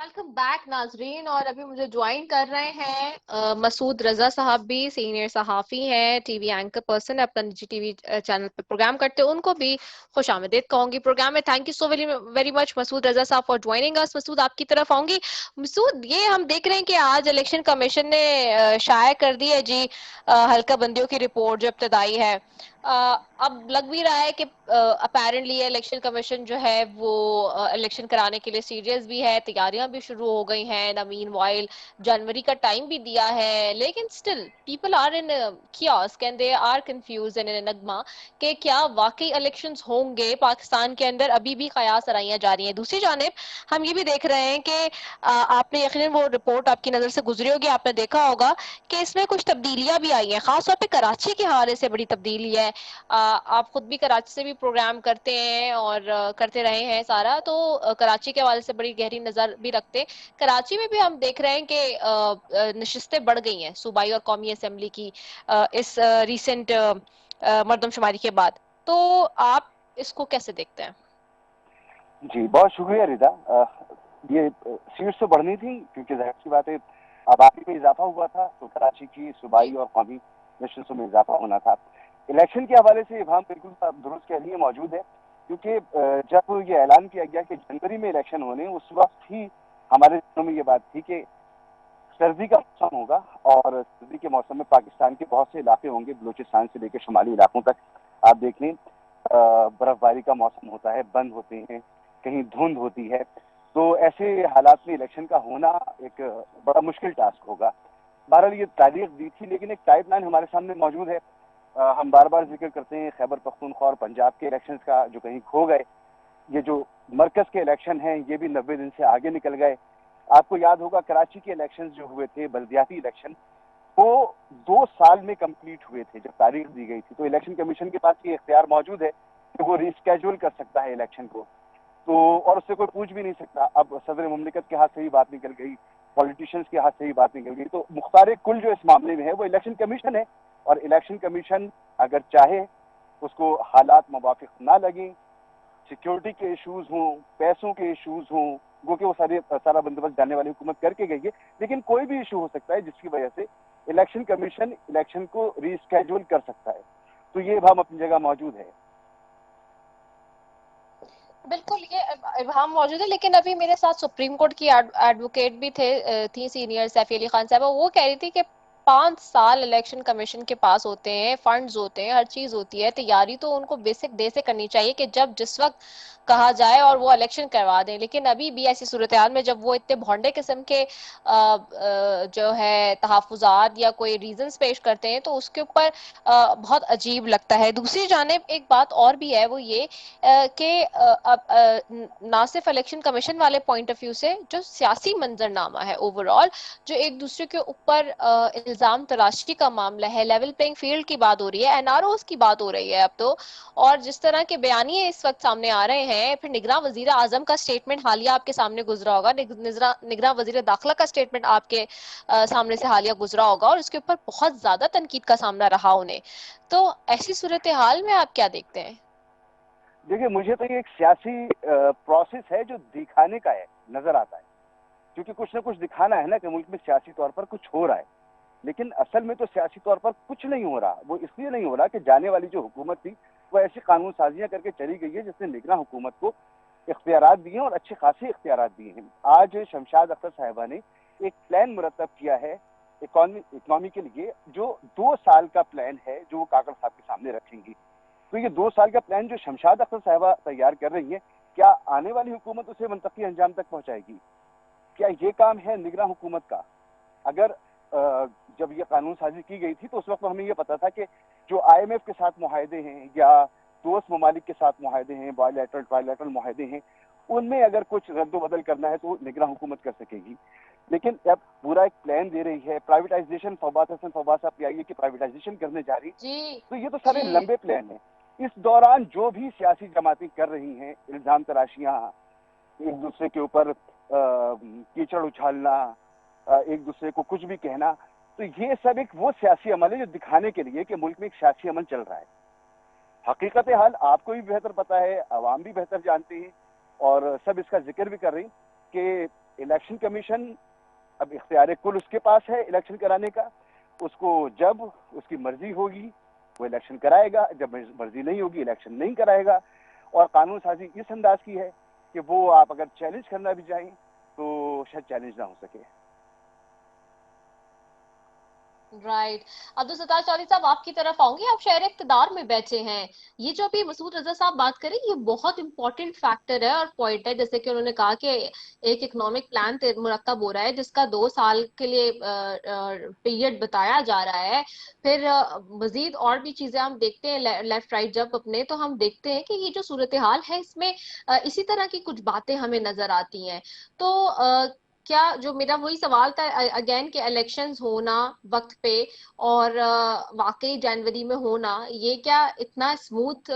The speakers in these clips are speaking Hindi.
वेलकम बैक नाजरीन। और अभी मुझे ज्वाइन कर रहे हैं मसूद रजा साहब, भी सीनियर सहाफ़ी हैं, टीवी एंकर पर्सन है, अपना निजी टीवी चैनल पे प्रोग्राम करते हैं। उनको भी खुश आमदीद कहूंगी प्रोग्राम में। Thank you so very very much Masood Raza साहब फॉर ज्वाइनिंग अस। मसूद, आपकी तरफ आऊंगी। मसूद, ये हम देख रहे हैं कि आज इलेक्शन कमीशन ने शाया कर दी है जी हल्का बंदियों की रिपोर्ट जो इब्तदाई है। अब लग भी रहा है कि अपेरेंटली इलेक्शन कमीशन जो है वो इलेक्शन कराने के लिए सीरियस भी है, तैयारियां भी शुरू हो गई हैं। द मीन वाइल जनवरी का टाइम भी दिया है, लेकिन still people are in chaos can they are confuse in नगमा कि क्या वाकई इलेक्शंस होंगे पाकिस्तान के अंदर। अभी भी कयास आराइयां जा रही हैं। दूसरी जानिब हम ये भी देख रहे हैं कि आपने यकीनन वो रिपोर्ट आपकी नजर से गुजरी होगी, आपने देखा होगा कि इसमें कुछ तब्दीलियां भी आई हैं। खासतौर पर कराची के हवाले से बड़ी तब्दीली है। आप खुद भी कराची से भी प्रोग्राम करते हैं और करते रहे हैं सारा, तो कराची के हवाले से बड़ी गहरी नजर भी रखते हैं। कराची में भी हम देख रहे हैं कि नशिस्तें बढ़ गई हैं सूबाई और कौमी असेंबली की इस रिसेंट मर्दमशुमारी के बाद। तो आप इसको कैसे देखते हैं? जी, बहुत शुक्रिया रिदा। ये सीट्स तो बढ़नी थी क्योंकि जाहिर सी बात है आबादी में इजाफा हुआ था, तो कराची की सूबाई जी। और कौमी नशिस्तों में इजाफा होना था। इलेक्शन के हवाले से इबाम बिल्कुल दुरुस्त कह लिए मौजूद है, क्योंकि जब ये ऐलान किया गया कि जनवरी में इलेक्शन होने, उस वक्त ही हमारे दिनों में ये बात थी कि सर्दी का मौसम होगा और सर्दी के मौसम में पाकिस्तान के बहुत से इलाके होंगे, बलूचिस्तान से लेकर शुमाली इलाकों तक। आप देख लें, बर्फबारी का मौसम होता है, बंद होते हैं, कहीं धुंध होती है। तो ऐसे हालात में इलेक्शन का होना एक बड़ा मुश्किल टास्क होगा। बहरहाल ये तारीख दी थी, लेकिन एक टाइपलाइन हमारे सामने मौजूद है। हम बार बार जिक्र करते हैं खैबर पख्तूनख्वा और पंजाब के इलेक्शन का, जो कहीं खो गए। ये जो मरकज के इलेक्शन हैं, ये भी 90 दिन से आगे निकल गए। आपको याद होगा कराची के इलेक्शन जो हुए थे, बल्दियाती इलेक्शन, वो 2 साल में कंप्लीट हुए थे जब तारीख दी गई थी। तो इलेक्शन कमीशन के पास ये इख्तियार मौजूद है कि वो रिस्केड्यूल कर सकता है इलेक्शन को। तो और उससे कोई पूछ भी नहीं सकता। अब सदर मुमलिकत के हाथ से ही बात निकल गई, पॉलिटिशियंस के हाथ से ही बात निकल गई, तो मुख्तार कुल जो इस मामले में है वो इलेक्शन कमीशन है। और इलेक्शन कमीशन अगर चाहे, उसको हालात मुवाफिक ना लगे, सिक्योरिटी के इश्यूज हों, पैसों के इश्यूज हों, वो कि वो सारा बंदोबस्त जानने वाली हुकूमत करके गई है, लेकिन कोई भी इशू हो सकता है जिसकी वजह से इलेक्शन कमीशन इलेक्शन को रीस्केड्यूल कर सकता है। तो ये हम अपनी जगह मौजूद है। बिल्कुल, ये इब्हाम मौजूद है, लेकिन अभी मेरे साथ सुप्रीम कोर्ट की एडवोकेट भी थी सीनियर सैफी अली खान साहब। वो कह रही थी कि 5 साल इलेक्शन कमीशन के पास होते हैं, फंड्स होते हैं, हर चीज होती है, तैयारी तो उनको बेसिक डे से करनी चाहिए कि जब जिस वक्त कहा जाए और वो इलेक्शन करवा दें। लेकिन अभी भी ऐसी सूरत हाल में जब वो इतने भोंडे किस्म के जो है तहफुजात या कोई रीजंस पेश करते हैं, तो उसके ऊपर बहुत अजीब लगता है। दूसरी जानिब एक बात और भी है, वो ये कि ना सिर्फ इलेक्शन कमीशन वाले पॉइंट ऑफ व्यू से, जो सियासी मंजरनामा है ओवरऑल, जो एक दूसरे के ऊपर इल्जाम तराशी का मामला है, लेवल प्लेइंग फील्ड की बात हो रही है, एनआरओस की बात हो रही है अब तो। और जिस तरह के बयानिए इस वक्त सामने आ रहे हैं, फिर निगरान वजीर आजम का स्टेटमेंट हालिया आपके सामने गुजरा होगा, निगरान वजीर दाखिला का स्टेटमेंट आपके सामने से हालिया गुजरा होगा, और उसके ऊपर बहुत ज्यादा तनकीद का सामना रहा उन्हें। तो ऐसी सूरत हाल में आप क्या देखते हैं? देखिए, मुझे तो ये एक सियासी प्रोसेस है जो दिखाने का है, नजर आता है। क्योंकि कुछ ना कुछ दिखाना है ना कि मुल्क में सियासी तौर पर कुछ हो रहा है। लेकिन असल में तो सियासी तौर पर कुछ नहीं हो रहा। वो इसलिए नहीं हो रहा कि जाने वाली जो हुकूमत थी वो ऐसी कानून साजियां करके चली गई है जिसने निगरान हुकूमत को इख्तियारात दिए हैं, और अच्छे खासे इख्तियारात दिए हैं। आज शमशाद अख्तर साहिबा ने एक प्लान मुरतब किया है इकॉनमी के लिए, जो 2 साल का प्लान है, जो वो काकड़ साहब के सामने रखेंगी। तो ये 2 साल का प्लान जो शमशाद अख्तर साहिबा तैयार कर रही है, क्या आने वाली हुकूमत उसे मंतकी अंजाम तक पहुंचाएगी? क्या ये काम है निगरान हुकूमत का? अगर जब ये कानून साजी की गई थी तो उस वक्त हमें ये पता था कि जो आईएमएफ के साथ मुआहदे हैं या दोस्त ममालिक के साथ मुआहदे हैं, बायलैटरल ट्रायलैटरल मुआहदे हैं, उनमें अगर कुछ रद्द-बदल करना है तो निगरान हुकूमत कर सकेगी। लेकिन अब पूरा एक प्लान दे रही है, प्राइवेटाइजेशन, फवाद हसन फवाद साहब पीआईए की प्राइवेटाइजेशन करने जा रही। जी। तो ये तो जी। सारे लंबे प्लान हैं। इस दौरान जो भी सियासी जमातें कर रही हैं, इल्जाम तराशियां, एक दूसरे के ऊपर कीचड़ उछालना, एक दूसरे को कुछ भी कहना, तो ये सब एक वो सियासी अमल है जो दिखाने के लिए कि मुल्क में एक सियासी अमल चल रहा है। हकीकत हाल आपको भी बेहतर पता है, अवाम भी बेहतर जानते हैं, और सब इसका जिक्र भी कर रही कि इलेक्शन कमीशन अब इख्तियार कुल उसके पास है इलेक्शन कराने का, उसको जब उसकी मर्जी होगी वो इलेक्शन कराएगा, जब मर्जी नहीं होगी इलेक्शन नहीं कराएगा। और कानून साजी इस अंदाज की है कि वो आप अगर चैलेंज करना भी चाहें तो शायद चैलेंज ना हो सके। राइट। अब्दुल सत्तार चौधरी साहब, आपकी तरफ आऊंगी। आप शहर इक़्तिदार में बैठे हैं, ये जो अभी मसूद रजा साहब बात करें, ये बहुत इंपॉर्टेंट फैक्टर है और पॉइंट है। जैसे कि उन्होंने कहा कि एक इकोनॉमिक प्लान मुरक्कब हो रहा है जिसका 2 साल के लिए पीरियड बताया जा रहा है। फिर मजीद और भी चीजें हम देखते हैं लेफ्ट राइट जब अपने, तो हम देखते हैं कि ये जो सूरत हाल है इसमें इसी तरह की कुछ बातें हमें नजर आती हैं। तो क्या, जो मेरा वही सवाल था अगेन, कि इलेक्शंस होना वक्त पे और वाकई जनवरी में होना, ये क्या इतना स्मूथ,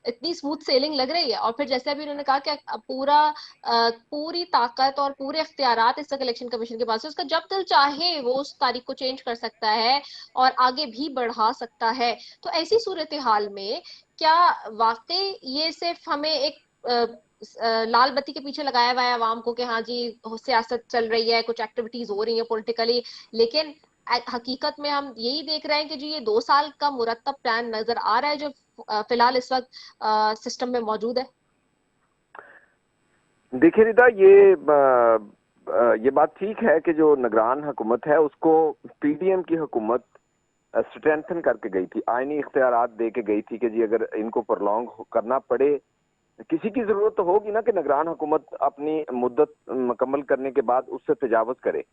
इतनी स्मूथ सेलिंग लग रही है? और फिर जैसे अभी उन्होंने कहा कि पूरी ताकत और पूरे इख्तियारात इस तक इलेक्शन कमीशन के पास है, उसका जब दिल चाहे वो उस तारीख को चेंज कर सकता है और आगे भी बढ़ा सकता है। तो ऐसी सूरत हाल में क्या वाकई ये सिर्फ हमें एक लाल बत्ती के पीछे लगाया हुआ है आवाम को कि हाँ जी सियासत चल रही है, कुछ एक्टिविटीज हो रही है पॉलिटिकली, लेकिन हकीकत में हम यही देख रहे हैं कि जी ये 2 साल का मुरत्तब प्लान नजर आ रहा है जो फिलहाल इस वक्त सिस्टम में मौजूद है? देखिए रिदा, ये बात ठीक है कि जो निगरान हुकूमत है उसको पीडीएम की हुकूमत स्ट्रेंथन करके गई थी, आईनी इख्तियारात दे के गई थी कि जी अगर इनको प्रलॉन्ग करना पड़े, किसी की जरूरत तो होगी ना कि निगरान हुकूमत अपनी मुद्दत मुकम्मल करने के बाद उससे तजावुज करे।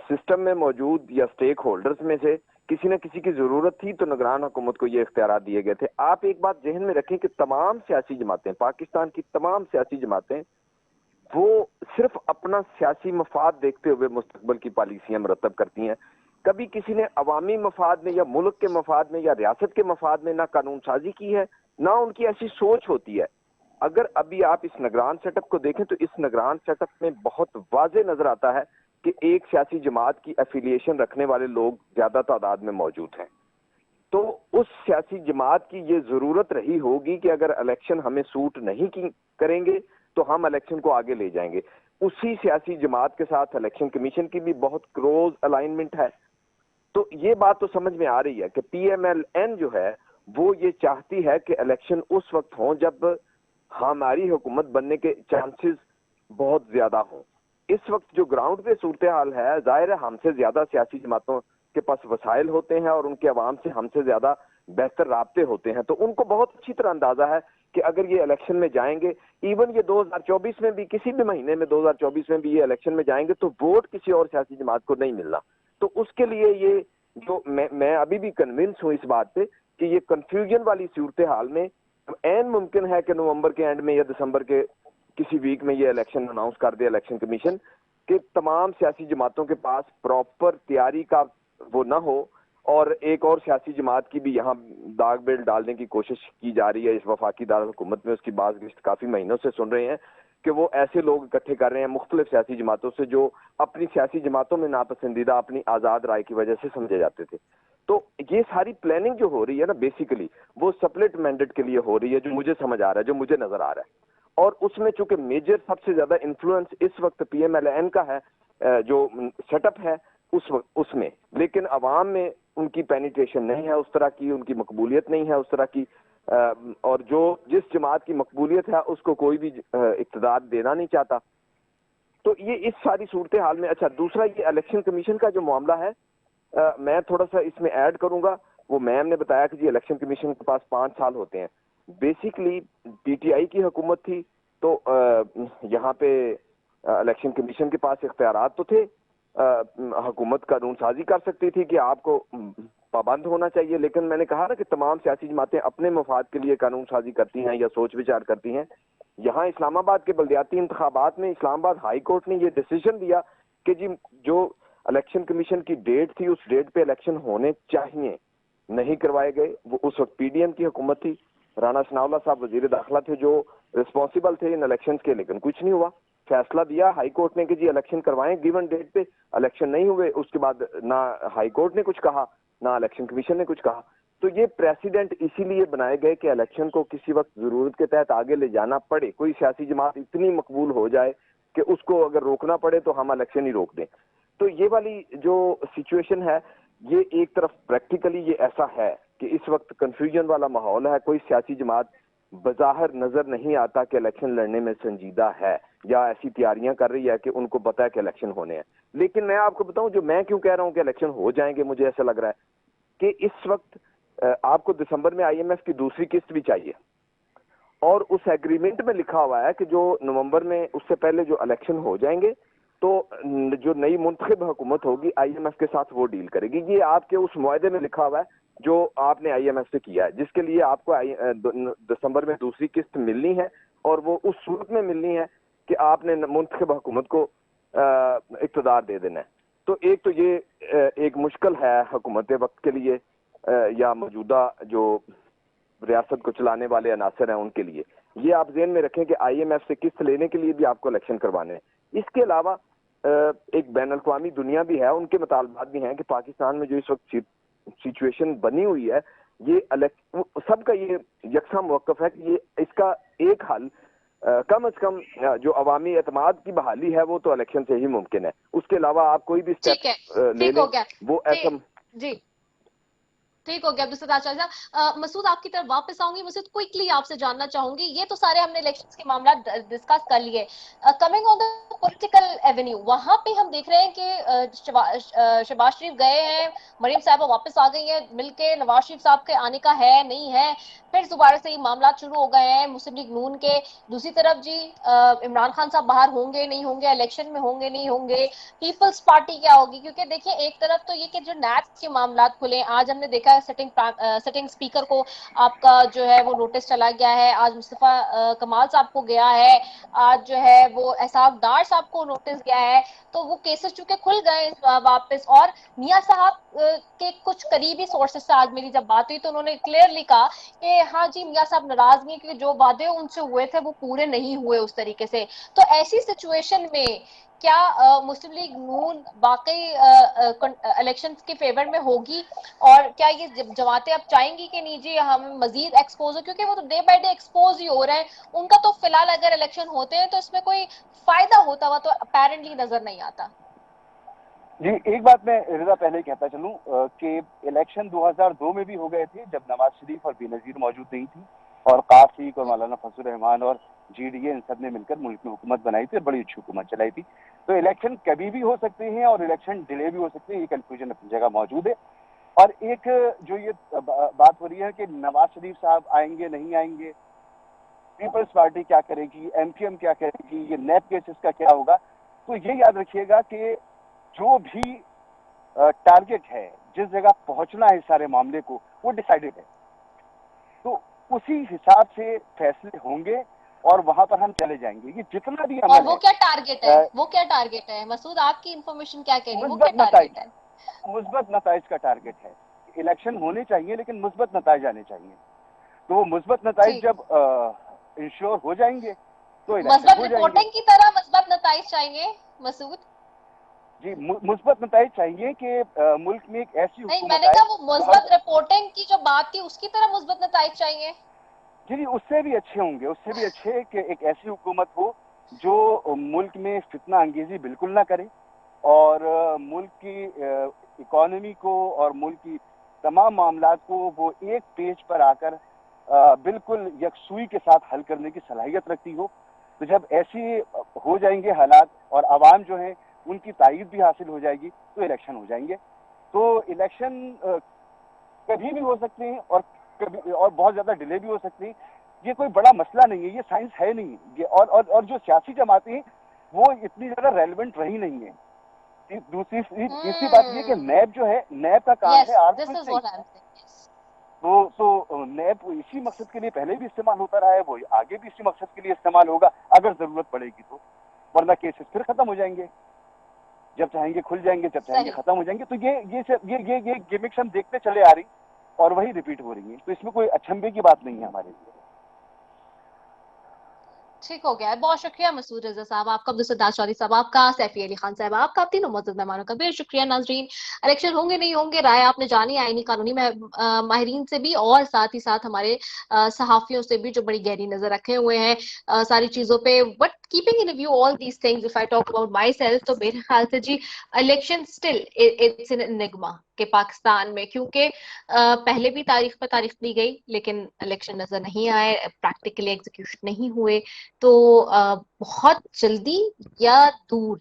सिस्टम में मौजूद या स्टेक होल्डर्स में से किसी न किसी की जरूरत थी तो निगरान हुकूमत को ये इख्तियारात दिए गए थे। आप एक बात जहन में रखें कि तमाम सियासी जमातें, पाकिस्तान की तमाम सियासी जमातें, वो सिर्फ अपना सियासी मफाद देखते हुए मुस्तकबिल की पॉलिसियां मरतब करती हैं। कभी किसी ने अवामी मफाद में या मुल्क के मफाद में या रियासत के मफाद में ना कानून साजी की है, ना उनकी ऐसी सोच होती है। अगर अभी आप इस निगरान सेटअप को देखें तो इस निगरान सेटअप में बहुत वाजे नजर आता है कि एक सियासी जमात की एफिलिएशन रखने वाले लोग ज्यादा तादाद में मौजूद हैं। तो उस सियासी जमात की ये जरूरत रही होगी कि अगर इलेक्शन हमें सूट नहीं की करेंगे तो हम इलेक्शन को आगे ले जाएंगे। उसी सियासी जमात के साथ इलेक्शन कमीशन की भी बहुत क्लोज अलाइनमेंट है। तो ये बात तो समझ में आ रही है कि पीएमएलएन जो है वो ये चाहती है कि इलेक्शन उस वक्त हो जब हमारी हुकूमत बनने के चांसेस बहुत ज्यादा हों। इस वक्त जो ग्राउंड पे सूरत हाल है, जाहिर है हमसे ज्यादा सियासी जमातों के पास वसाइल होते हैं और उनके अवाम से हमसे ज्यादा बेहतर राब्ते होते हैं, तो उनको बहुत अच्छी तरह अंदाजा है कि अगर ये इलेक्शन में जाएंगे, इवन ये 2024 में भी, किसी भी महीने में 2024 में भी ये इलेक्शन में जाएंगे तो वोट किसी और सियासी जमात को नहीं मिलना। तो उसके लिए ये जो मैं अभी भी कन्विंस हूं इस बात पे कि ये कंफ्यूजन वाली सूरत हाल में ऐन मुमकिन है कि नवंबर के एंड में या दिसंबर के किसी वीक में ये इलेक्शन अनाउंस कर दे इलेक्शन कमीशन, कि तमाम सियासी जमातों के पास प्रॉपर तैयारी का वो ना हो और एक और सियासी जमात की भी यहाँ दाग बेल डालने की कोशिश की जा रही है इस वफाकी दारुल हुकूमत में। उसकी बात काफी महीनों से सुन रहे हैं कि वो ऐसे लोग इकट्ठे कर रहे हैं मुख्तलिफ सियासी जमातों से जो अपनी सियासी जमातों में नापसंदीदा अपनी आजाद राय की वजह से समझे जाते थे। तो ये सारी प्लानिंग जो हो रही है ना, बेसिकली वो स्प्लिट मैंडेट के लिए हो रही है, जो मुझे समझ आ रहा है, जो मुझे नजर आ रहा है। और उसमें चूंकि मेजर सबसे ज्यादा इन्फ्लुएंस इस वक्त पीएमएलएन का है, जो सेटअप है उस वक्त उसमें, लेकिन अवाम में उनकी पेनिट्रेशन नहीं है उस तरह की, उनकी मकबूलियत नहीं है उस तरह की, और जो जिस जमात की मकबूलियत है उसको कोई भी इक़्तिदार देना नहीं चाहता। तो ये इस सारी सूरत हाल में, अच्छा दूसरा ये इलेक्शन कमीशन का जो मामला है, मैं थोड़ा सा इसमें ऐड करूंगा। वो मैम ने बताया कि जी इलेक्शन कमीशन के पास 5 साल होते हैं। बेसिकली पीटीआई की हुकूमत थी तो यहाँ पे इलेक्शन कमीशन के पास इख्तियारात तो थे, हुकूमत कानून साजी कर सकती थी कि आपको पाबंद होना चाहिए, लेकिन मैंने कहा ना कि तमाम सियासी जमातें अपने मफाद के लिए कानून साजी करती हैं या सोच विचार करती हैं। यहाँ इस्लामाबाद के बल्दियाती इंतखाबात में इस्लामाबाद हाई कोर्ट ने ये डिसीजन दिया कि जी जो इलेक्शन कमीशन की डेट थी उस डेट पे इलेक्शन होने चाहिए, नहीं करवाए गए। वो उस वक्त पीडीएम की हुकूमत थी, राना सनाउल्लाह साहब वजीर दाखिला थे जो रिस्पॉन्सिबल थे इन इलेक्शन के, लेकिन कुछ नहीं हुआ। फैसला दिया हाई कोर्ट ने कि जी इलेक्शन करवाएं गिवन डेट पे, इलेक्शन नहीं हुए। उसके बाद ना हाई कोर्ट ने कुछ कहा ना इलेक्शन कमीशन ने कुछ कहा। तो ये प्रेसिडेंट इसीलिए बनाए गए कि इलेक्शन को किसी वक्त जरूरत के तहत आगे ले जाना पड़े, कोई सियासी जमात इतनी मकबूल हो जाए कि उसको अगर रोकना पड़े तो हम इलेक्शन ही रोक दें। तो ये वाली जो सिचुएशन है, ये एक तरफ प्रैक्टिकली ये ऐसा है कि इस वक्त कंफ्यूजन वाला माहौल है। कोई सियासी जमात बज़ाहिर नजर नहीं आता कि इलेक्शन लड़ने में संजीदा है या ऐसी तैयारियां कर रही है कि उनको पता है कि इलेक्शन होने हैं। लेकिन मैं आपको बताऊं, जो मैं क्यों कह रहा हूं कि इलेक्शन हो जाएंगे, मुझे ऐसा लग रहा है कि इस वक्त आपको दिसंबर में IMF की दूसरी किस्त भी चाहिए, और उस एग्रीमेंट में लिखा हुआ है कि जो नवंबर में उससे पहले जो इलेक्शन हो जाएंगे तो जो नई मुंतखब हुकूमत होगी IMF के साथ वो डील करेगी। ये आपके उस मुआहदे में लिखा हुआ है जो आपने IMF से किया है, जिसके लिए आपको दिसंबर में दूसरी किस्त मिलनी है, और वो उस सूरत में मिलनी है कि आपने मुंतखब हुकूमत को इक़्तिदार दे देना है। तो ये एक मुश्किल है हुकूमत वक्त के लिए या मौजूदा जो रियासत को चलाने वाले अनासर हैं उनके लिए। ये आप ज़हन में रखें कि IMF से किस्त लेने के लिए भी आपको इलेक्शन करवाने हैं। इसके अलावा एक बैन अल-अक़वामी दुनिया भी है, उनके मुतालबात भी हैं कि पाकिस्तान में जो इस वक्त सिचुएशन बनी हुई है, ये सबका ये यकसा मौक़िफ़ है कि ये इसका एक हल कम अज कम जो अवामी एतमाद की बहाली है वो तो इलेक्शन से ही मुमकिन है। उसके अलावा आप कोई भी स्टेप ले लें वो ऐसा जी ठीक हो गया। दूसरा आचार्य साहब, मसूद आपकी तरफ वापस आऊंगी। मसूद, क्विकली आपसे जानना चाहूंगी, ये तो सारे हमने इलेक्शंस के मामला डिस्कस कर लिए। Coming on the political Avenue, वहां पे हम देख रहे हैं कि शहबाज शरीफ गए हैं, मरीम साहब वापस आ गई हैं, मिलके नवाज शरीफ साहब के आने का है नहीं है, फिर दोबारा से ये मामला शुरू हो गए हैं मुस्लिम लीग नून के। दूसरी तरफ जी इमरान खान साहब बाहर होंगे नहीं होंगे, इलेक्शन में होंगे नहीं होंगे, पीपल्स पार्टी क्या होगी? क्योंकि देखिए एक तरफ तो ये कि जो नैब के मामला खुले, आज हमने देखा सिटिंग स्पीकर को आपका जो है वो नोटिस चला गया है, आज मुस्तफा कमाल साहब को गया है, आज जो है वो एहसाब डार साहब को नोटिस गया है। तो वो केसेस चूंकि खुल गए वापस, और मियां साहब के कुछ करीबी सोर्सेस से आज मेरी जब बात हुई तो उन्होंने क्लियरली कहा कि हाँ जी मियां साहब नाराज नहीं, क्योंकि जो वादे उनसे हुए थे वो पूरे नहीं हुए उस तरीके से। तो ऐसी सिचुएशन में क्या मुस्लिम लीग नून वाकई इलेक्शन के फेवर में होगी, और क्या ये जमातें अब चाहेंगी कि नहीं जी हम मजीद एक्सपोज हो, क्योंकि वो तो डे बाय डे एक्सपोज ही हो रहे हैं। उनका तो फिलहाल अगर इलेक्शन होते हैं तो इसमें कोई फायदा होता हुआ तो अपेरेंटली नजर नहीं आता। जी, एक बात मैं रिजा पहले कहता चलूं कि इलेक्शन 2002 में भी हो गए थे जब नवाज शरीफ और बेनजीर मौजूद नहीं थी, और कासिक और मौलाना फजल रहमान और GDA इन सब ने मिलकर मुल्क में हुकूमत बनाई थी और बड़ी अच्छी हुकूमत चलाई थी। तो इलेक्शन कभी भी हो सकते हैं और इलेक्शन डिले भी हो सकते हैं, ये कंफ्यूजन अपनी जगह मौजूद है। और एक जो ये बात हो रही है कि नवाज शरीफ साहब आएंगे नहीं आएंगे, पीपल्स पार्टी क्या करेगी, MPM क्या करेगी, ये नैब केसेस का क्या होगा, तो ये याद रखिएगा कि जो भी टारगेट है, जिस जगह पहुंचना है इस सारे मामले को, वो डिसाइडेड है। तो उसी हिसाब से फैसले होंगे और वहां पर हम चले जाएंगे। ये जितना भी और वो क्या टारगेट है, वो क्या टारगेट है मसूद, आपकी इंफॉर्मेशन क्या कह रही है, वो क्या टारगेट है? मुस्बत नताइज का टारगेट है। इलेक्शन होने चाहिए लेकिन मुस्बत नताइज आने चाहिए। तो वो मुस्बत नताइज जब इंश्योर हो जाएंगे तो मुस्बत रिपोर्टिंग की तरह मुस्बत नताइज चाहिए मसूद जी। मुस्बत नताइज चाहिए कि मुल्क में एक ऐसी नहीं, मैंने कहा वो मुस्बत रिपोर्टिंग की जो बात थी उसकी तरह मुस्बत नताइज चाहिए। जी, उससे भी अच्छे होंगे, उससे भी अच्छे कि एक ऐसी हुकूमत हो जो मुल्क में फितना अंगेजी बिल्कुल ना करे और मुल्क की इकोनॉमी को और मुल्क की तमाम मामलात को वो एक पेज पर आकर बिल्कुल यकसुई के साथ हल करने की सलाहियत रखती हो। तो जब ऐसी हो जाएंगे हालात और आवाम जो है उनकी तायीद भी हासिल हो जाएगी तो इलेक्शन हो जाएंगे। तो इलेक्शन कभी भी हो सकते हैं और कभी और बहुत ज्यादा डिले भी हो सकती है। ये कोई बड़ा मसला नहीं है, ये साइंस है नहीं ये। और जो सियासी जमातें हैं वो इतनी ज्यादा रेलेवेंट रही नहीं है। तीसरी बात ये कि नैब जो है, नैब का काम है तो नैब इसी मकसद के लिए पहले भी इस्तेमाल होता रहा है, वो आगे भी इसी मकसद के लिए इस्तेमाल होगा अगर जरूरत पड़ेगी तो, वरना केसेस फिर खत्म हो जाएंगे। जब चाहेंगे खुल जाएंगे, जब चाहेंगे खत्म हो जाएंगे। तो ये गिमिक्स हम देखते चले आ रही और वही रिपीट हो रही है। तो इसमें कोई अचंभे की बात नहीं है हमारे लिए। ठीक हो गया है। बहुत शुक्रिया मसूद रजा साहब आपका, अब्दुल सत्तार चौधरी साहब आपका, सैफी अली खान साहब आपका, आप तीनों मौजूद मेहमानों का बेहद शुक्रिया। नाजरीन, इलेक्शन होंगे नहीं होंगे, राय आपने जानी आईनी कानूनी माहिरीन से भी, और साथ ही साथ हमारे सहाफियों से भी जो बड़ी गहरी नजर रखे हुए हैं सारी चीजों पे। But keeping in view all these things, if I talk about myself, तो मेरे ख्याल से जी election still it's an enigma के पाकिस्तान में, क्योंकि पहले भी तारीख पर तारीख दी गई लेकिन इलेक्शन नजर नहीं आए, प्रैक्टिकली एग्जीक्यूशन नहीं हुए। तो बहुत जल्दी या दूर,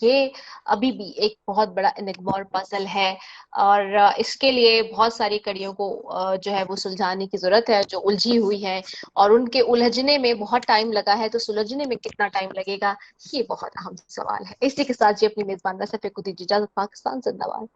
ये अभी भी एक बहुत बड़ा एनिग्मा और पजल है, और इसके लिए बहुत सारी कड़ियों को जो है वो सुलझाने की जरूरत है, जो उलझी हुई है, और उनके उलझने में बहुत टाइम लगा है, तो सुलझने में कितना टाइम लगेगा, ये बहुत अहम सवाल है। इसी के साथ जी अपनी मेजबान में सफे को दीजिए इजाजत। पाकिस्तान जिंदाबाद।